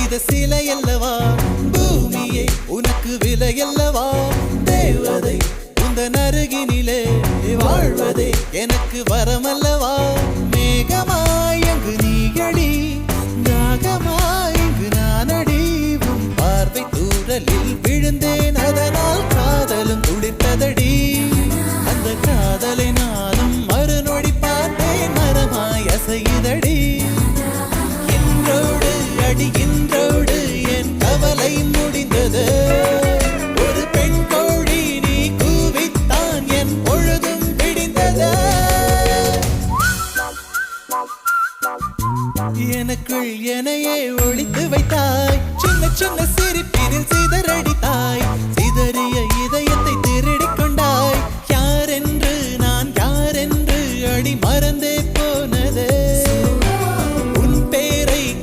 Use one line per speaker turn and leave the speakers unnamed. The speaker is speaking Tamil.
சிலை அல்லவா பூமியே உனக்கு விலை அல்லவா தேவதை உந்தன் அருகினிலே வாழ்வதே எனக்கு வரமல்லவா மேகமாய் அங்கு நீயடி நாகமாய் இங்கு நானடி உன் பார்வை தூரலில் விழுந்தேன் அதனால் காதலும் துடித்ததடி அந்த காதலை நானும் மறுநொடி பார்த்தேன் மரமாய் அசையுதடி இன்றோடு என் கவலை முடிந்தது ஒரு பெண் கோழி நீ கூவித்தான் என் பொழுதும் விடிந்தது எனக்குள் எனையே ஒளித்து வைத்தாய் சின்ன சின்ன சிரிப்பினில் சிதறடி